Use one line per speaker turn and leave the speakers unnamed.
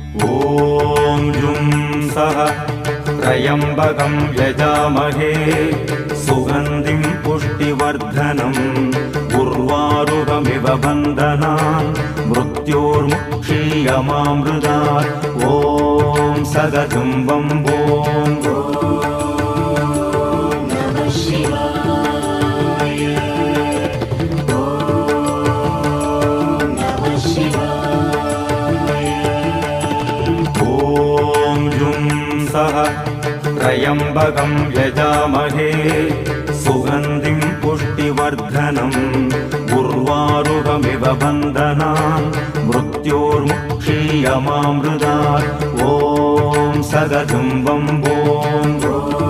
ॐ जुं सः त्र्यम्बकं यजामहे सुगन्धिं पुष्टिवर्धनम् उर्वारुकमिव बन्धनान् मृत्योर्मुक्षीयमामृतात् ॐ सदजुं वम्बों त्र्यम्बकं यजामहे सुगन्धिं पुष्टिवर्धनम् उर्वारुकमिव बन्धनान् मृत्योर्मुक्षीयमामृतात् ॐ सदजुं वम्बों